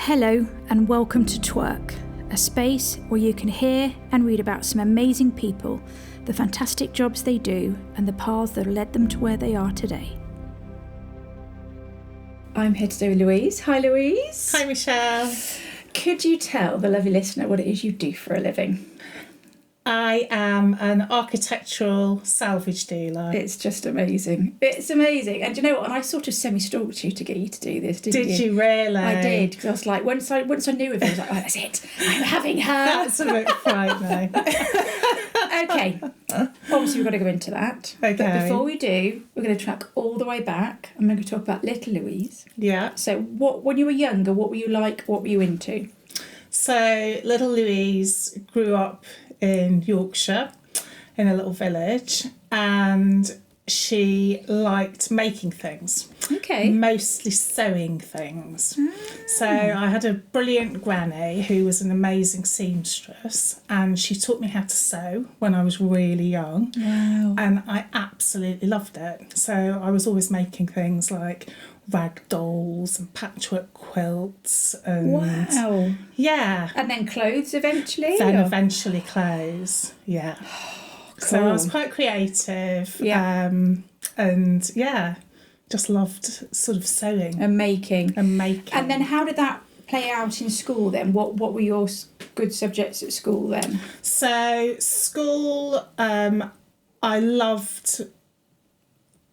Hello and welcome to Twerk, a space where you can hear and read about some amazing people, the fantastic jobs they do, and the paths that led them to where they are today. I'm here today with Louise. Hi, Louise. Hi, Michelle. Could you tell the lovely listener what it is you do for a living? I am an architectural salvage dealer. It's just amazing. It's amazing. And you know what? And I sort of semi-stalked you to get you to do this, didn't you? Did you really? I did. Because I was like, once I knew of it, I was like, oh, that's it. I'm having her. That's a bit frightening. Okay. Obviously, we've got to go into that. Okay. But before we do, we're going to track all the way back. I'm going to talk about little Louise. Yeah. So when you were younger, what were you like? What were you into? So little Louise grew up in Yorkshire in a little village, and she liked making things. Okay. Mostly sewing things. So I had a brilliant granny who was an amazing seamstress, and she taught me how to sew when I was really young. Wow. And I absolutely loved it. So I was always making things like rag dolls and patchwork quilts and Wow. yeah. And then clothes eventually? Then eventually clothes. Yeah. So I was quite creative. Yeah. And yeah, just loved sort of sewing And making. and then how did that play out in school then? What were your good subjects at school then? So school, I loved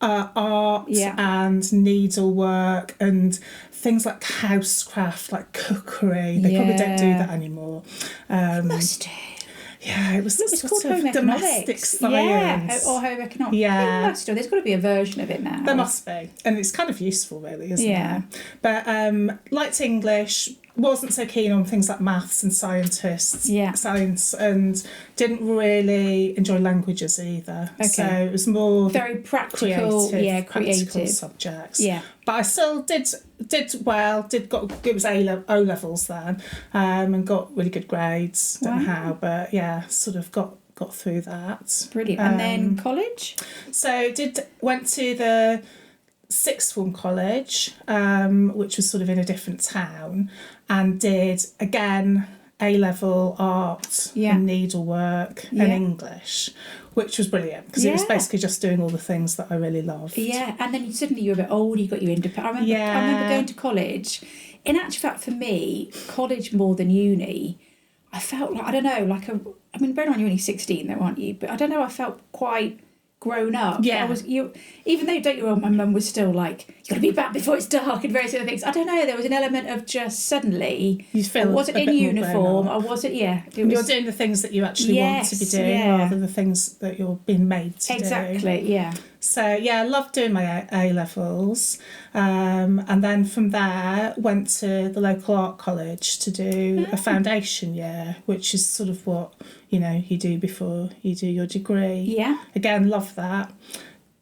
art and needlework and things like housecraft, like cookery. They probably don't do that anymore. Must do. Yeah, it was It's called sort of home domestic economics. science. Yeah, or home economics. Yeah. It must do. There's got to be a version of it now. There must be. And it's kind of useful, really, isn't Yeah. it? But liked English, wasn't so keen on things like maths and science, and didn't really enjoy languages either. Okay. So it was more very practical, practical creative subjects. Yeah. But I still did well. It was O levels then, and got really good grades. Don't know how, but yeah, sort of got through that. Brilliant. And then college? So went to the sixth form college, which was sort of in a different town, and did again A-level art and needlework and English, which was brilliant because it was basically just doing all the things that I really loved. Yeah, and then suddenly you were a bit older, you got your independent. I remember going to college. In actual fact, for me, college more than uni, I felt like, I don't know, I mean, bear in mind you're only 16 though, aren't you? But I don't know, I felt quite grown up. Yeah. Even though, don't get me wrong, my mum was still like, you got to be back before it's dark and various other things. I don't know, there was an element of just suddenly, You feel I wasn't a in bit more uniform, grown I up. wasn't, You're doing the things that you actually want to be doing rather than the things that you're being made to do. Exactly, yeah. So yeah, I loved doing my A-levels, and then from there went to the local art college to do a foundation year, which is sort of what you do before you do your degree. Yeah. Again, love that.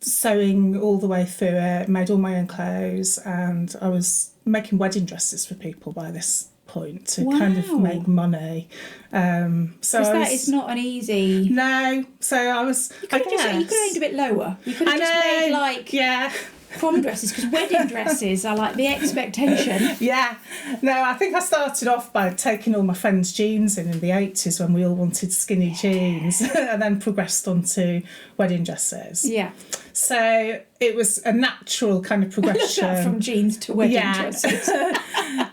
Sewing all the way through it, made all my own clothes, and I was making wedding dresses for people by this point to kind of make money. So that is not an easy. No, so I was. You could have aimed a bit lower. You could have just made prom dresses, because wedding dresses are like the expectation. Yeah. No, I think I started off by taking all my friends' jeans in the 80s when we all wanted skinny jeans, and then progressed on to wedding dresses. Yeah. So it was a natural kind of progression. From jeans to wedding dresses.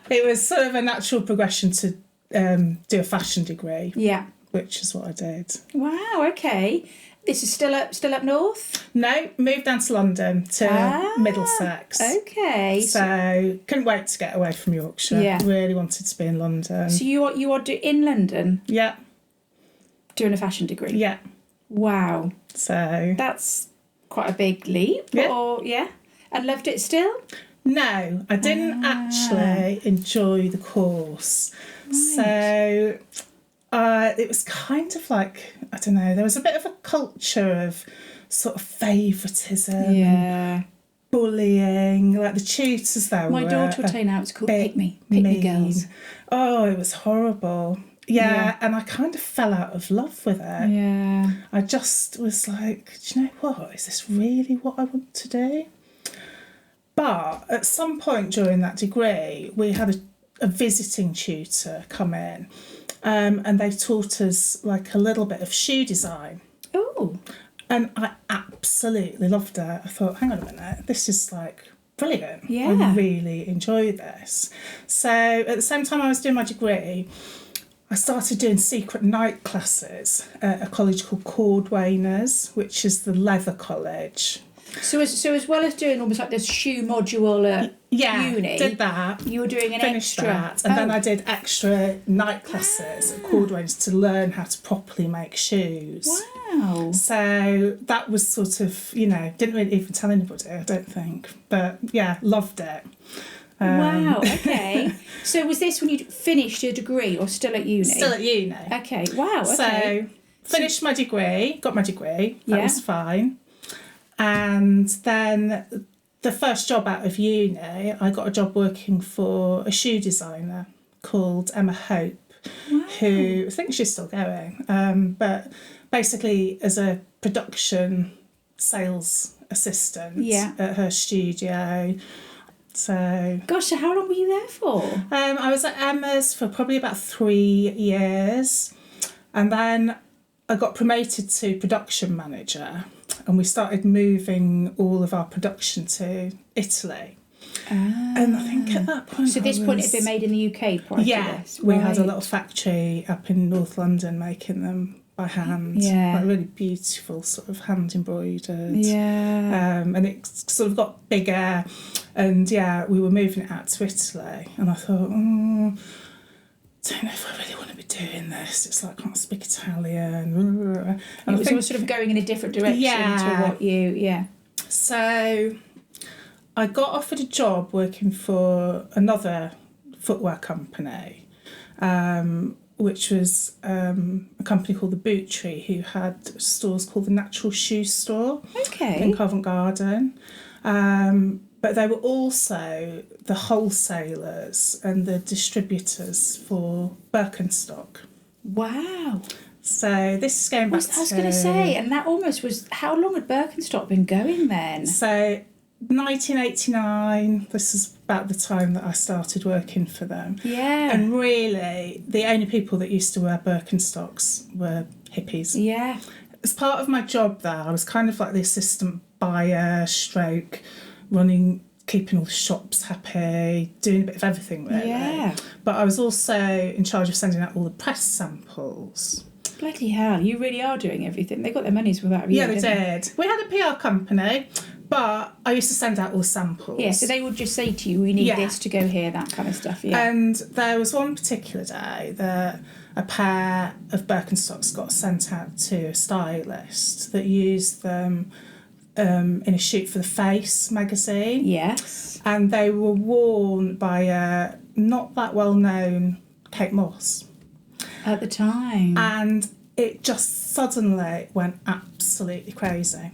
It was sort of a natural progression to do a fashion degree. Yeah. Which is what I did. Wow, okay. This is still up north? No, moved down to London to Middlesex. Okay. So couldn't wait to get away from Yorkshire. Yeah. Really wanted to be in London. So you are in London? Yeah. Doing a fashion degree? Yeah. Wow. So that's quite a big leap. Yeah. And loved it still? No, I didn't actually enjoy the course. Right. So it was kind of like, I don't know, there was a bit of a culture of sort of favouritism and bullying, like the tutors there My daughter will tell you now it's called Pick Me Girls. Oh, it was horrible. Yeah, and I kind of fell out of love with it. Yeah. I just was like, do you know what? Is this really what I want to do? But at some point during that degree, we had a visiting tutor come in, and they taught us like a little bit of shoe design. Oh. And I absolutely loved it. I thought, hang on a minute, this is like brilliant. Yeah. I really enjoy this. So at the same time I was doing my degree, I started doing secret night classes at a college called Cordwainers, which is the leather college. So as well as doing almost like this shoe module at uni, did that. you were doing an Finished extra. that, and then I did extra night classes at Cordwainers to learn how to properly make shoes. Wow. So that was sort of, didn't really even tell anybody, I don't think, but yeah, loved it. Wow. Okay. So was this when you finished your degree or still at uni? Still at uni. Okay. Wow. Okay. So finished my degree, got my degree. That Yeah. was fine. And then the first job out of uni, I got a job working for a shoe designer called Emma Hope, who I think she's still going, but basically as a production sales assistant at her studio. So Gosh, so how long were you there for? I was at Emma's for probably about 3 years, and then I got promoted to production manager, and we started moving all of our production to Italy. And I think at that point... So this point had been made in the UK prior to this? We had a little factory up in North London making them by hand. Yeah. Like really beautiful, sort of hand embroidered. Yeah. And it sort of got bigger, and we were moving it out to Italy, and I thought, don't know if I really want to be doing this. It's like I can't speak Italian. And It was sort of going in a different direction to what you... So I got offered a job working for another footwear company, which was a company called the Boot Tree, who had stores called the Natural Shoe Store in Covent Garden. But they were also the wholesalers and the distributors for Birkenstock. Wow. So this is going back I was going to say, and that almost was... How long had Birkenstock been going then? So 1989, this is about the time that I started working for them. Yeah. And really, the only people that used to wear Birkenstocks were hippies. Yeah. As part of my job there, I was kind of like the assistant buyer stroke, running, keeping all the shops happy, doing a bit of everything really. Yeah. But I was also in charge of sending out all the press samples. Bloody hell, you really are doing everything. They got their money's worth out of you. Yeah, they did. We had a PR company, but I used to send out all the samples. Yeah, so they would just say to you, we need this to go here, that kind of stuff. Yeah. And there was one particular day that a pair of Birkenstocks got sent out to a stylist that used them in a shoot for the Face magazine. Yes. And they were worn by a not that well-known Kate Moss. At the time. And it just suddenly went absolutely crazy.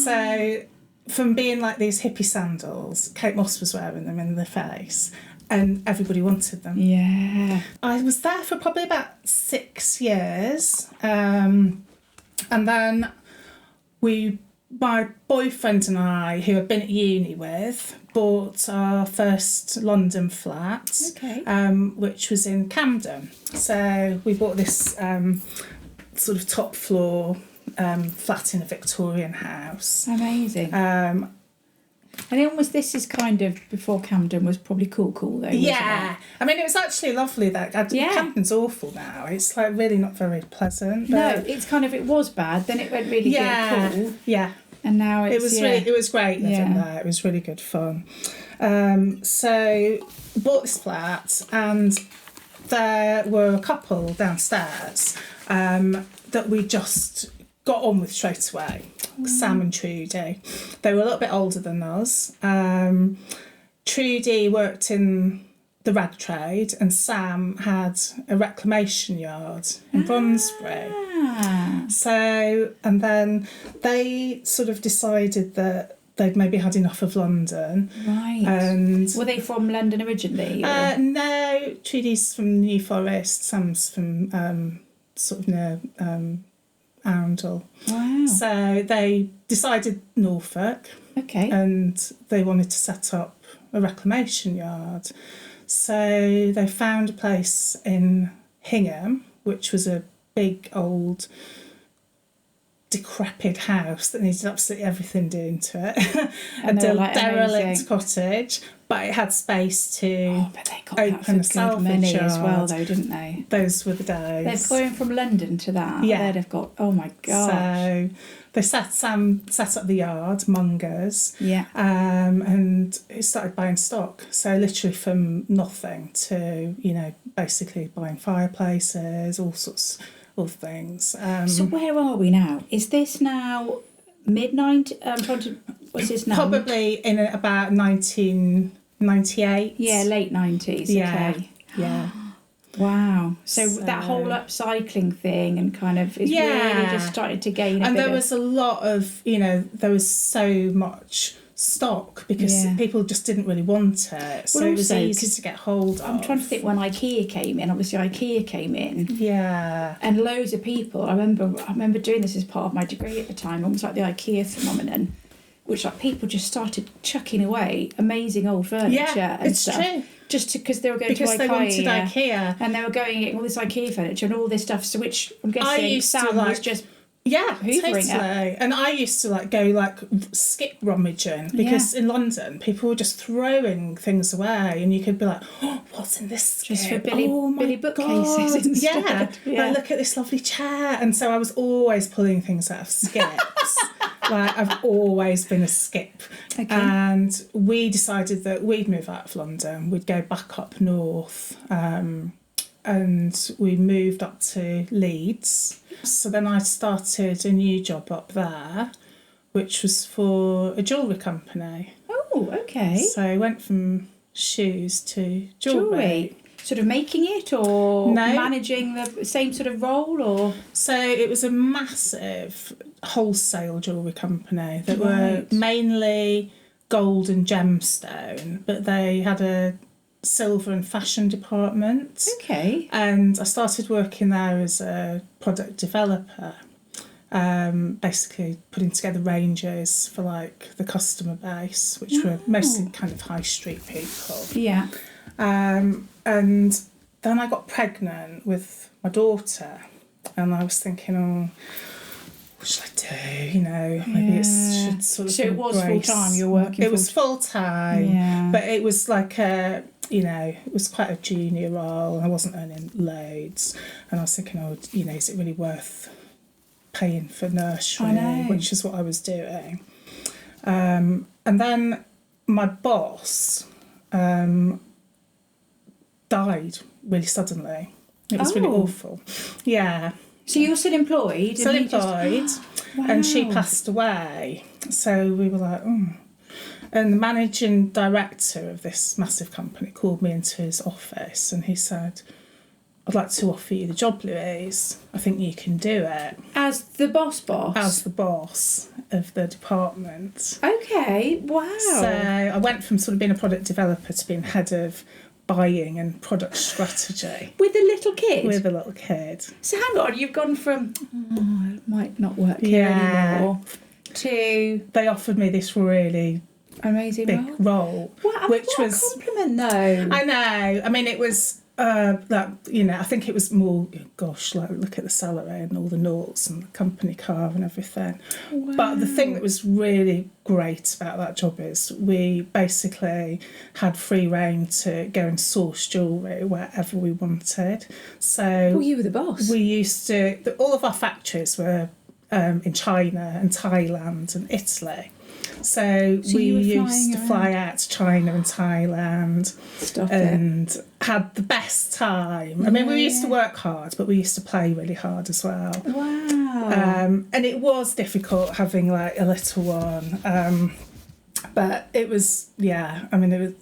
So from being like these hippie sandals, Kate Moss was wearing them in the Face, and everybody wanted them. Yeah. I was there for probably about 6 years, and then my boyfriend and I, who I'd been at uni with, bought our first London flat, which was in Camden. So we bought this sort of top floor flat in a Victorian house. Amazing. And almost this is kind of before Camden was probably cool though. Yeah. Wasn't it? I mean, it was actually lovely there. Camden's awful now. It's like really not very pleasant. No, it's kind of, it was bad, then it went really good, cool. Yeah. And now it's... It was great living there. It was really good fun. So bought this flat, and there were a couple downstairs that we just got on with straight away. Sam and Trudy. They were a little bit older than us. Trudy worked in the rag trade, and Sam had a reclamation yard in Brunsbury. So, and then they sort of decided that they'd maybe had enough of London. Right. And were they from London originally? No, Trudy's from New Forest, Sam's from sort of near Arundel. Wow. So they decided Norfolk. Okay. And they wanted to set up a reclamation yard. So they found a place in Hingham, which was a big old decrepit house that needed absolutely everything doing to it. A derelict cottage, but it had space to but they got open a salvage money yard as well, though, didn't they? Those were the days. They're going from London to that. Yeah, they'd have got. Oh my gosh. So they set up the yard, Mongers. Yeah. And it started buying stock. So literally from nothing to basically buying fireplaces, all sorts of things. So where are we now? Is this now mid-90s? What's this now? Probably in about 1998. Yeah, late 90s. Yeah. Okay. Yeah. Wow. So that whole upcycling thing and kind of is really just started to gain and there was a lot of, there was so much stock because people just didn't really want it. So it was easy to get hold of. I'm trying to think when IKEA came in. Obviously IKEA came in. Yeah. And loads of people, I remember doing this as part of my degree at the time, almost like the IKEA phenomenon, which like people just started chucking away amazing old furniture and stuff. True. Just because they were going to IKEA. Because they wanted IKEA. And they were going getting all this IKEA furniture and all this stuff, so which I'm guessing Sam was just hoovering totally. up. And I used to go skip rummaging because in London people were just throwing things away, and you could be like, "Oh, what's in this skip? Just for Billy bookcases instead. Like, look at this lovely chair." And so I was always pulling things out of skips. I've always been a skip. Okay. And we decided that we'd move out of London. We'd go back up north. And we moved up to Leeds. So then I started a new job up there, which was for a jewellery company. Oh, okay. So I went from shoes to jewellery. Sort of making it or managing the same sort of role, or? So it was a massive wholesale jewellery company that were mainly gold and gemstone, but they had a silver and fashion department. Okay. And I started working there as a product developer, basically putting together ranges for the customer base, which were mostly kind of high street people. Yeah. And then I got pregnant with my daughter, and I was thinking, what should I do? Maybe it should sort of. So it was full time. You're working. It was full time, but it was it was quite a junior role. I wasn't earning loads, and I was thinking, is it really worth paying for nursery? Which is what I was doing. And then my boss died really suddenly. It was really awful. Yeah. So you were still employed? Still employed. And she passed away. So we were like, And the managing director of this massive company called me into his office, and he said, "I'd like to offer you the job, Louise. I think you can do it." As the boss? As the boss of the department. Okay, wow. So I went from sort of being a product developer to being head of buying and product strategy. With a little kid? With a little kid. So hang on, you've gone from, it might not work here anymore, to... They offered me this really amazing big role. Wow, which what was a compliment though. I know. I mean, it was I think it was more, look at the salary and all the noughts and the company car and everything. Wow. But the thing that was really great about that job is we basically had free rein to go and source jewellery wherever we wanted. So well, you were the boss. We used to, all of our factories were in China and Thailand and Italy. So we used to fly out to China and Thailand and had the best time. I mean, we used to work hard, but we used to play really hard as well. Wow. And it was difficult having a little one. But it was, I mean, it was,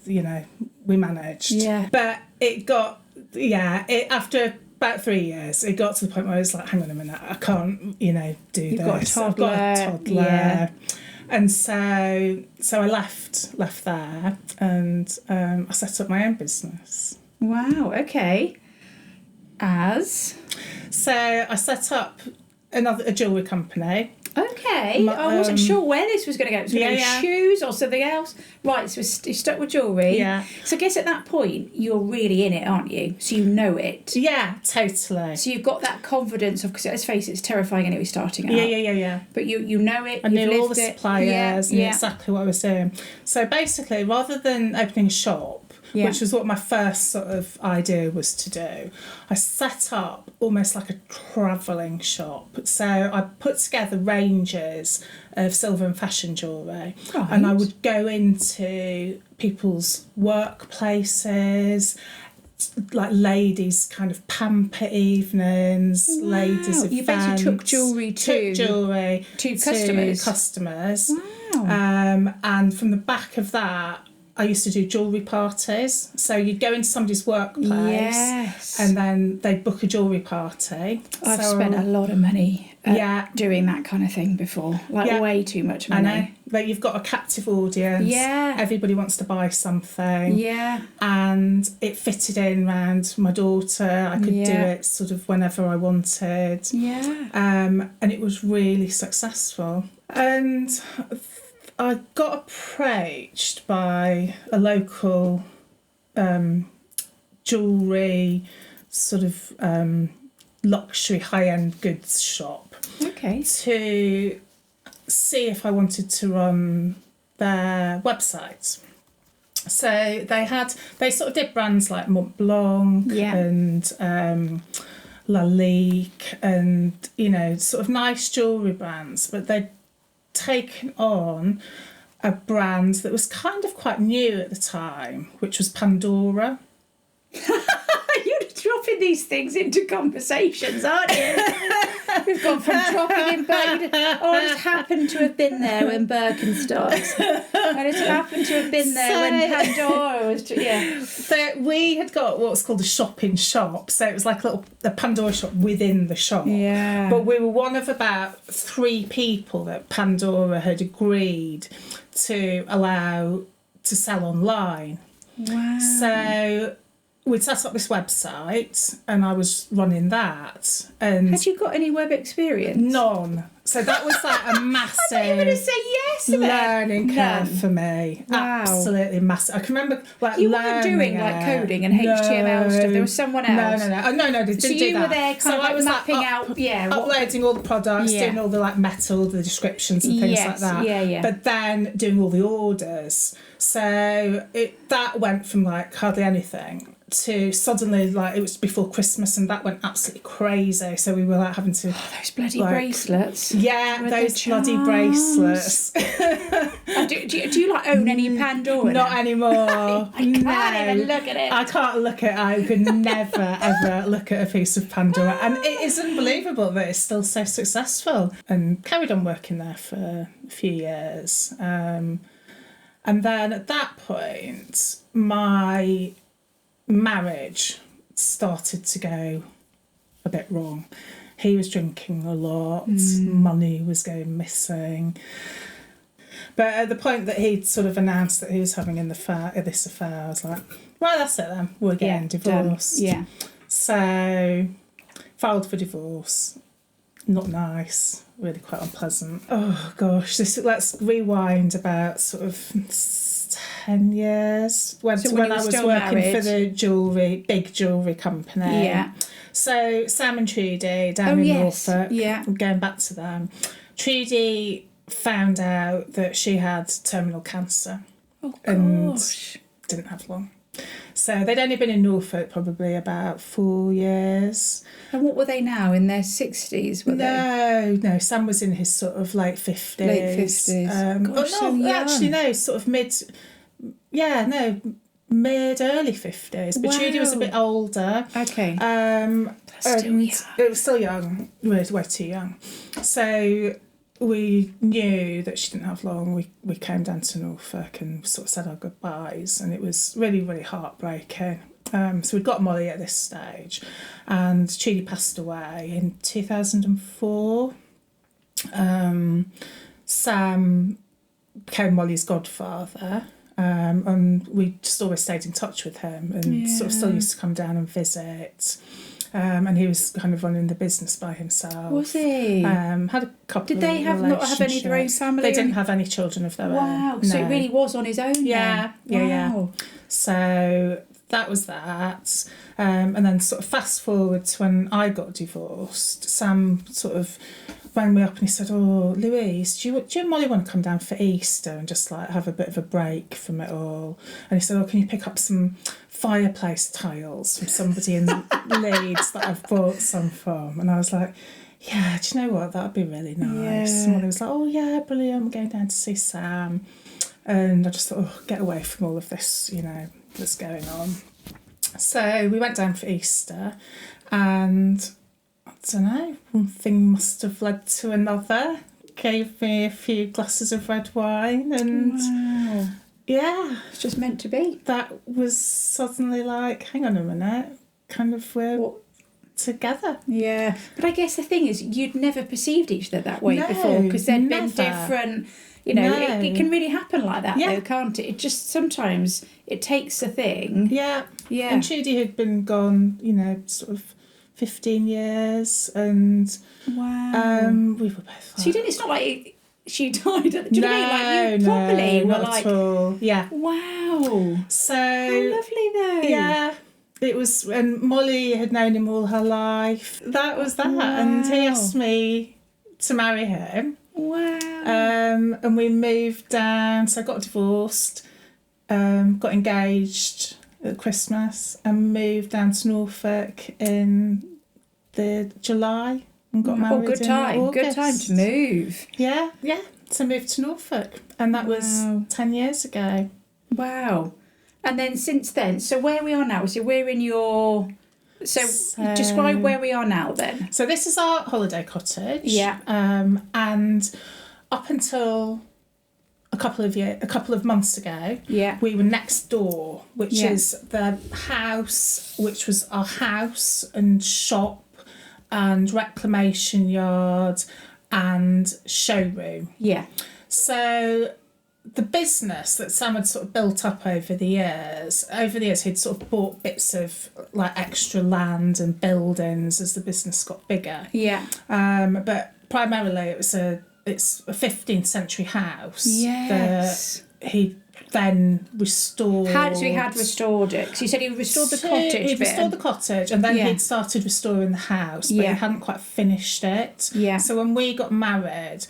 we managed. Yeah. But it got, after about 3 years, it got to the point where I was like, hang on a minute, I can't, do this. Got a toddler. I've got a toddler. Yeah. And so I left there, and I set up my own business. Wow, okay. So I set up a jewellery company, Okay, I wasn't sure where this was going to go. It was going to go shoes or something else. Right, so you're stuck with jewellery. Yeah. So I guess at that point, you're really in it, aren't you? So you know it. Yeah, totally. So you've got that confidence of, because let's face it, it's terrifying anyway starting out. Yeah. But you know it, I knew all the suppliers, knew yeah. exactly what I was doing. So basically, rather than opening a shop, which was what my first sort of idea was to do, I set up almost like a travelling shop. So I put together ranges of silver and fashion jewellery, and I would go into people's workplaces, like ladies' kind of pamper evenings, ladies' events. You basically took jewellery to customers. Wow. And from the back of that, I used to do jewellery parties. So you'd go into somebody's workplace and then they'd book a jewellery party. I've spent a lot of money doing that kind of thing before. Way too much money. I know. Like you've got a captive audience. Yeah. Everybody wants to buy something. Yeah. And it fitted in around my daughter. I could do it sort of whenever I wanted. Yeah. And it was really successful. And I got approached by a local jewellery sort of luxury high-end goods shop to see if I wanted to run their website. So they sort of did brands like Mont Blanc and Lalique and, you know, sort of nice jewellery brands, but they'd taken on a brand that was kind of quite new at the time, which was Pandora. You're dropping these things into conversations, aren't you? We've gone from dropping in Birkenstocks. I just happened to have been there when Birkenstocks. I just happened to have been there when Pandora was. So we had got what's called a shop in shop. So it was like the Pandora shop within the shop. Yeah. But we were one of about 3 people that Pandora had agreed to allow to sell online. Wow. So we'd set up this website and I was running that. And had you got any web experience? None. So that was like a massive I thought you were going to say yes learning curve for me. Wow. Absolutely massive. I can remember like you weren't doing like coding and HTML stuff. There was someone else. No, they didn't do that. So you were there kind of like mapping out, uploading all the products, doing all the like metal, the descriptions and things like that. Yeah. But then doing all the orders. So that went from like hardly anything to suddenly, like, it was before Christmas and that went absolutely crazy. So we were like having to those bloody bracelets. Yeah, those bloody bracelets. Do you like own any Pandora? Not anymore. I can't even look at it. I can't look at it. I could never ever look at a piece of Pandora. And it is unbelievable that it's still so successful. And carried on working there for a few years. And then at that point, my marriage started to go a bit wrong. He was drinking a lot, money was going missing. But at the point that he'd sort of announced that he was having this affair, I was like, well, that's it then, we're getting divorced. Yeah. So, filed for divorce. Not nice, really quite unpleasant. Oh gosh, let's rewind about sort of 10 years when I was working for the big jewellery company. Yeah. So Sam and Trudy down in Norfolk, going back to them, Trudy found out that she had terminal cancer. Oh gosh. And didn't have long. So they'd only been in Norfolk probably about 4 years. And what were they now, in their 60s? No, Sam was in his sort of late 50s. Late 50s. So young. Actually no, sort of mid, early 50s. But Trudy was a bit older. Okay. That's still young. It was still young, way too young. So we knew that she didn't have long. We came down to Norfolk and sort of said our goodbyes, and it was really, really heartbreaking. So we'd got Molly at this stage, and Trudy passed away in 2004. Sam became Molly's godfather, and we just always stayed in touch with him and sort of still used to come down and visit. And he was kind of running the business by himself. Was he? Had a couple. Did they not have any of their own family? They didn't have any children of their own. Wow. So it really was on his own. Yeah. Then. Yeah. Wow. Yeah. So that was that. And then sort of fast forward to when I got divorced, Sam sort of rang me up and he said, "Oh, Louise, do you and Molly want to come down for Easter and just like have a bit of a break from it all?" And he said, "Oh, can you pick up some fireplace tiles from somebody in Leeds that I've bought some from?" And I was like, "Yeah, do you know what? That'd be really nice." Yeah. And Molly was like, "Oh yeah, brilliant, I'm going down to see Sam." And I just thought, oh, get away from all of this, that's going on. So we went down for Easter, and I don't know, one thing must have led to another. Gave me a few glasses of red wine, and wow. Yeah, It's just meant to be. that was suddenly like, hang on a minute, kind of we're together. Yeah. But I guess the thing is, you'd never perceived each other that way No, before, because they'd been never. different. No. It can really happen like that, Yeah. though, can't it? It just sometimes it takes a thing. Yeah. Yeah. And Judy had been gone, sort of 15 years, and Wow. we were both like... So you didn't. It's not like she died. Do you know what I mean? Like you properly were not like, at all. Yeah. wow. So How lovely though. yeah, it was, and Molly had known him all her life. That was that, and he Wow. asked me to marry him. Wow. And we moved down. So I got divorced, got engaged at Christmas, and moved down to Norfolk in the July and got married. Good time. in August. Good time to move. Yeah. So moved to Norfolk, and that was 10 years ago. Wow. And then since then, so where we are now, so we're in your... So describe where we are now then. So this is our holiday cottage. Yeah. And up until a couple of months ago, Yeah. we were next door, which Yeah. is the house, which was our house and shop and reclamation yard and showroom. Yeah. So the business that Sam had sort of built up over the years, he'd sort of bought bits of like extra land and buildings as the business got bigger. Yeah. But primarily it's a 15th century house. Yes. That he then restored. So he had restored it? Because you said he restored the cottage He bit. restored the cottage, and then Yeah. he'd started restoring the house, but Yeah. he hadn't quite finished it. Yeah. So when we got married,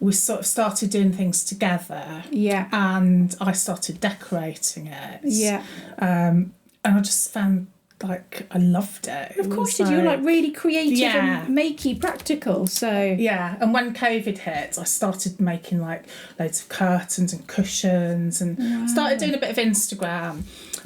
we sort of started doing things together. Yeah. And I started decorating it. Yeah. And I just found like I loved it. Of course you did. You're like really creative Yeah. and makey, practical. So Yeah, and when COVID hit, I started making like loads of curtains and cushions, and started doing a bit of Instagram,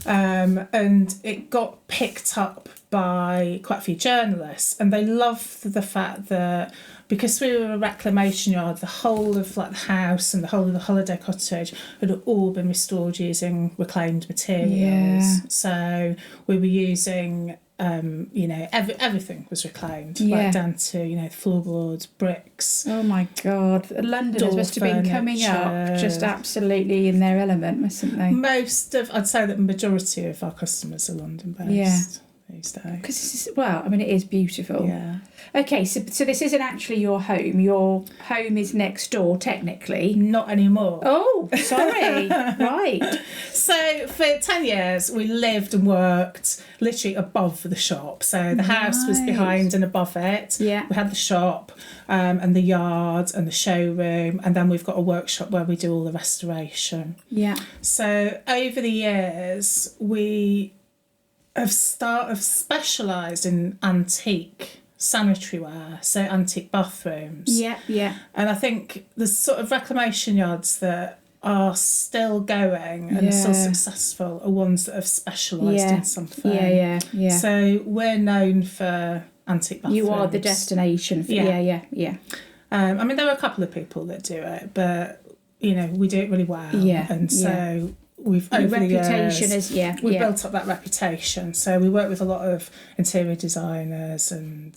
and it got picked up by quite a few journalists, and they loved the fact that because we were a reclamation yard, the whole of like the house and the whole of the holiday cottage had all been restored using reclaimed materials. Yeah. So we were using everything was reclaimed, Yeah. right down to the floorboards, bricks. oh my God, Londoners must have been coming up furniture. just absolutely in their element, mustn't they? I'd say that the majority of our customers are London based these days. Because this is, well, I mean, it is beautiful. Yeah. Okay, so this isn't actually your home. Your home is next door, technically. Not anymore. Oh, sorry. Right. So for 10 years, we lived and worked literally above the shop. So the house was Right. behind and above it. Yeah. We had the shop and the yard and the showroom. And then we've got a workshop where we do all the restoration. Yeah. So over the years, we have specialised in antique sanitary ware, so antique bathrooms. Yeah, yeah. And I think the sort of reclamation yards that are still going and still successful are ones that have specialised in something. Yeah. So we're known for antique bathrooms. You are the destination. For, yeah. I mean, there are a couple of people that do it, but, we do it really well. Yeah, And so we've, Your over the reputation years, is, we've built up that reputation. So we work with a lot of interior designers and,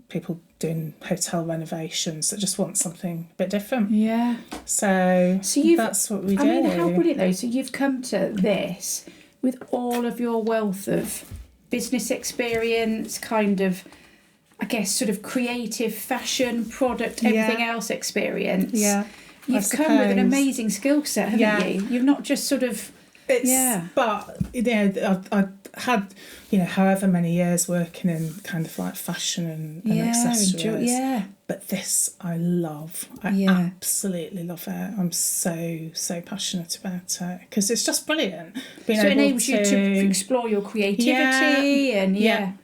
people doing hotel renovations that just want something a bit different. Yeah. So that's what we do. I mean, how brilliant though. So you've come to this with all of your wealth of business experience, kind of, I guess, sort of creative fashion, product, everything else experience. Yeah. You've come with an amazing skill set, haven't you? You've not just sort of... But, I had, however many years working in kind of like fashion and accessories. But this I love. I absolutely love it. I'm so passionate about it because it's just brilliant. So it enables you to explore your creativity and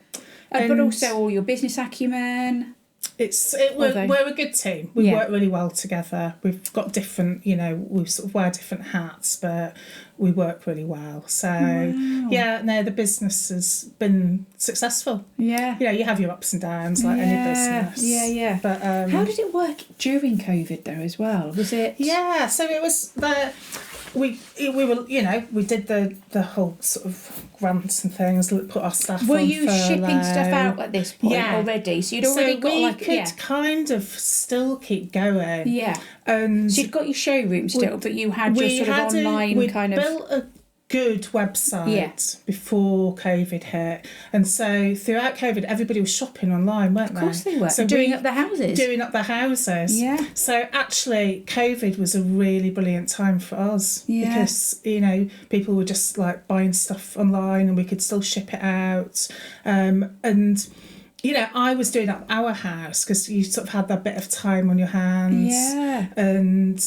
but also all your business acumen. We're a good team. We work really well together. We've got different, we sort of wear different hats, but we work really well. So the business has been successful. Yeah. You have your ups and downs like any business. Yeah. But how did it work during COVID though as well? Was it? Yeah. So it was we were, we did the whole sort of grants and things, put our staff Were on you shipping stuff out at this point already? So you'd already got could kind of still keep going. Yeah. And so you'd got your showroom still, but you had your sort of online kind of... We built a good website before COVID hit, and so throughout COVID everybody was shopping online, weren't they? Of course they were. So doing up the houses. Yeah. So actually COVID was a really brilliant time for us because people were just like buying stuff online and we could still ship it out, and I was doing up our house because you sort of had that bit of time on your hands. Yeah. And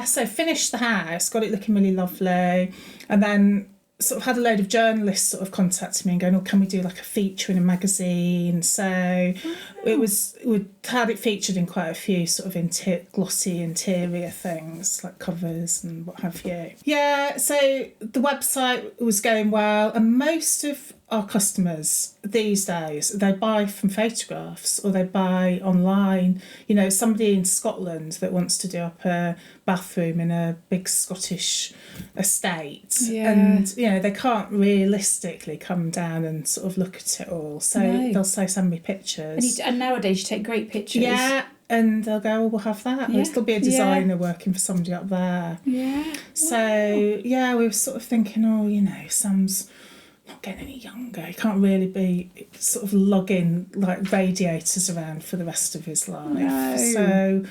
so finished the house, got it looking really lovely, and then sort of had a load of journalists sort of contacting me and going, can we do like a feature in a magazine? So we had it featured in quite a few sort of glossy interior things like covers and what have you. Yeah, so the website was going well, and most of our customers these days, they buy from photographs or they buy online. Somebody in Scotland that wants to do up a bathroom in a big Scottish estate, and they can't realistically come down and sort of look at it all, so they'll say send me pictures, and nowadays you take great pictures, and they'll go, we'll have that. There'll still be a designer working for somebody up there. So we were sort of thinking, Sam's not getting any younger, he can't really be sort of lugging like radiators around for the rest of his life. So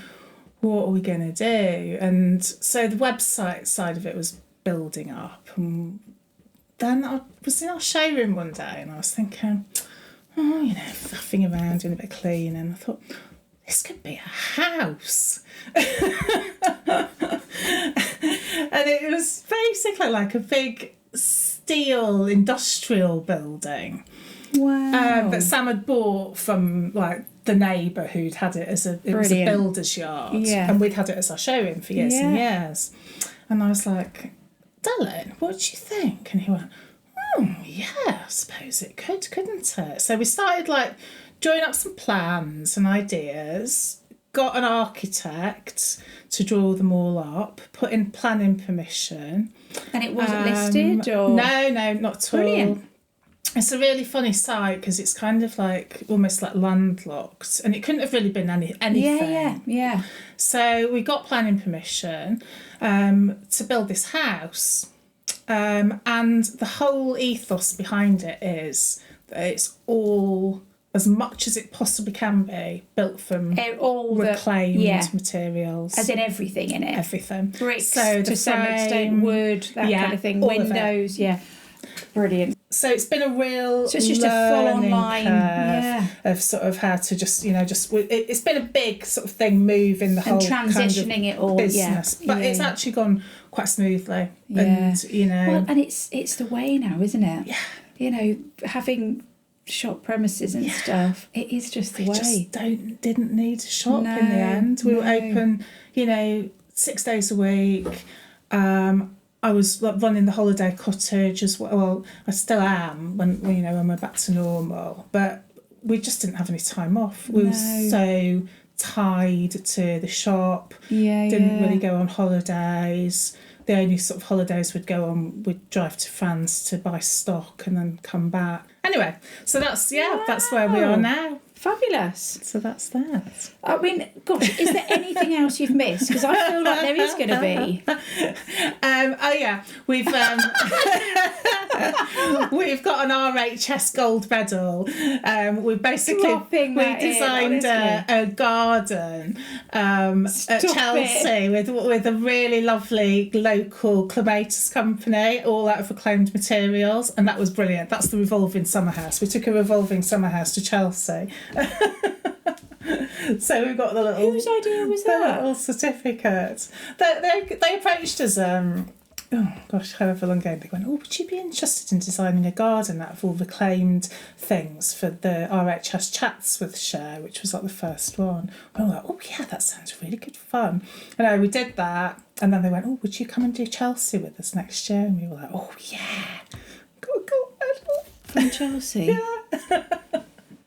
what are we going to do? And so the website side of it was building up, and then I was in our showroom one day and I was thinking, faffing around, doing a bit of cleaning, and I thought, this could be a house. And it was basically like a big steel industrial building. Wow. That Sam had bought from like the neighbour who'd had it as it was a builder's yard, and we'd had it as our showroom for years and years. And I was like, Dylan, what do you think? And he went, I suppose it could, couldn't it? So we started like drawing up some plans and ideas, got an architect to draw them all up, put in planning permission. And it wasn't listed, or? No, not at all. Brilliant. It's a really funny site because it's kind of like almost like landlocked, and it couldn't have really been anything. Yeah. So we got planning permission to build this house, and the whole ethos behind it is that it's all, as much as it possibly can be, built from all reclaimed materials. As in everything in it. Everything. Bricks, so to some extent, wood, that kind of thing, windows, Brilliant. So it's been a real so it's just a full online of sort of how to just it's been a big sort of thing moving the whole transitioning kind of it all business, but it's actually gone quite smoothly. And and it's the way now, isn't it? Having shop premises and stuff, it is just the way. Just didn't need to shop in the end. We were open 6 days a week. I was running the holiday cottage as well. Well, I still am when we're back to normal. But we just didn't have any time off. We were so tied to the shop. Didn't really go on holidays. The only sort of holidays we'd go on, we'd drive to France to buy stock and then come back. Anyway, so that's where we are now. Fabulous. So that's that. I mean, gosh, is there anything else you've missed? Because I feel like there is going to be. We've We've got an RHS gold medal. We designed a garden at Chelsea with a really lovely local clematis company, all out of reclaimed materials, and that was brilliant. That's the revolving summer house. We took a revolving summer house to Chelsea. So we've got the little... Whose idea was that? The little certificate. They approached us, however long ago, they went, would you be interested in designing a garden out of all reclaimed things for the RHS Chatsworth show, which was like the first one. We were like, that sounds really good fun. And we did that, and then they went, would you come and do Chelsea with us next year? And we were like, got a gold medal. From Chelsea? Yeah.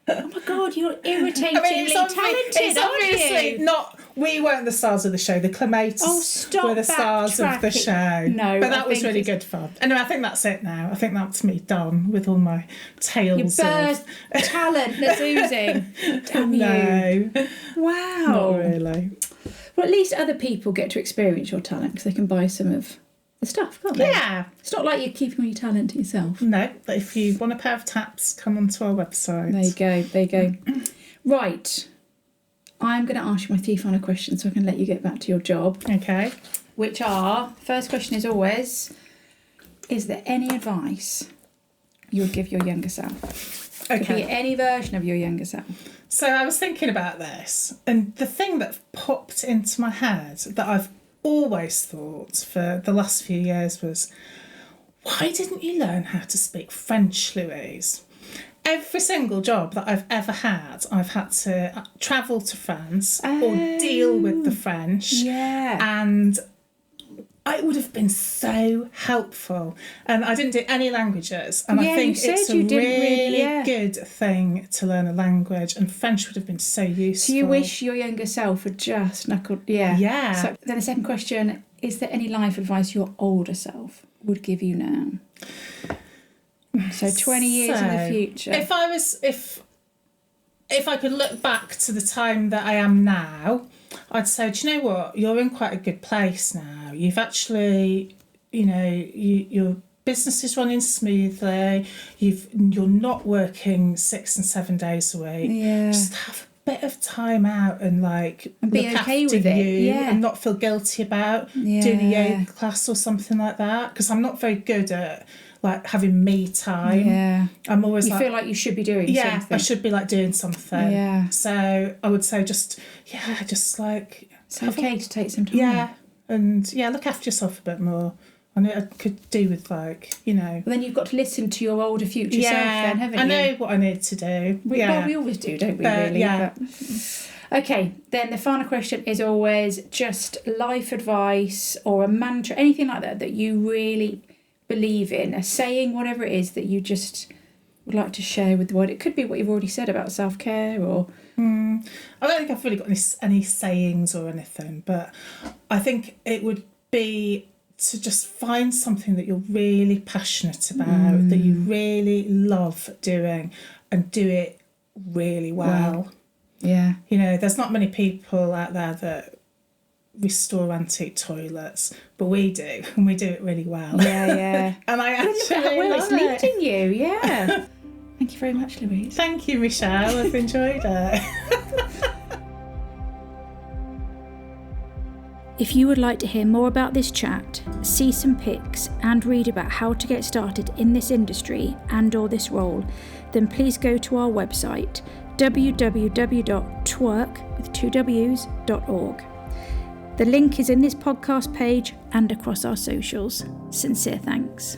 Oh my God, you're irritatingly talented, it's obviously not... We weren't the stars of the show. The clematis were the stars of the show. No, but that was really good fun. Anyway, I think that's it now. I think that's me done with all my tales. Your bird talent that's oozing. Damn you. No. Wow. Not really. Well, at least other people get to experience your talent because they can buy some of the stuff, can't they? Yeah. It's not like you're keeping all your talent to yourself. No, but if you want a pair of taps, come onto our website. There you go. Right. I'm going to ask you my 3 final questions so I can let you get back to your job. Okay. Which are, first question is always, is there any advice you would give your younger self? Okay. Could be any version of your younger self. So I was thinking about this, and the thing that popped into my head that I've always thought for the last few years was, why didn't you learn how to speak French, Louise? Every single job that I've ever had, I've had to travel to France or deal with the French. Yeah. And it would have been so helpful. And I didn't do any languages. And I think it's a really good thing to learn a language. And French would have been so useful. So you wish your younger self had just knuckled... Yeah. Yeah. So then the second question, is there any life advice your older self would give you now? So 20 years in the future. If I could look back to the time that I am now, I'd say, do you know what? You're in quite a good place now. You've actually, your business is running smoothly. You're not working 6 and 7 days a week. Yeah. Just have a bit of time out and be look okay after with it. you Yeah. and not feel guilty about doing a yoga class or something like that. Because I'm not very good at having me time. Yeah. I'm always feel like you should be doing something. Yeah, I should be doing something. Yeah. So I would say it's okay to take some time. Yeah. And look after yourself a bit more. I know I could do with Well, then you've got to listen to your older future self then, haven't you? I know what I need to do. We always do, don't we, really? Yeah. Okay, then the final question is always just life advice or a mantra, anything like that you really believe in, a saying, whatever it is that you just would like to share with the world. It could be what you've already said about self-care or... I don't think I've really got any sayings or anything, but I think it would be to just find something that you're really passionate about, that you really love doing, and do it really well. Yeah. There's not many people out there that restore antique toilets, but we do, and we do it really well. Yeah. And I actually it's leading you. Yeah. Thank you very much, Louise. Thank you, Michelle. I've enjoyed it. If you would like to hear more about this chat, see some pics and read about how to get started in this industry and or this role, then please go to our website www.twerk.org. The link is in this podcast page and across our socials. Sincere thanks.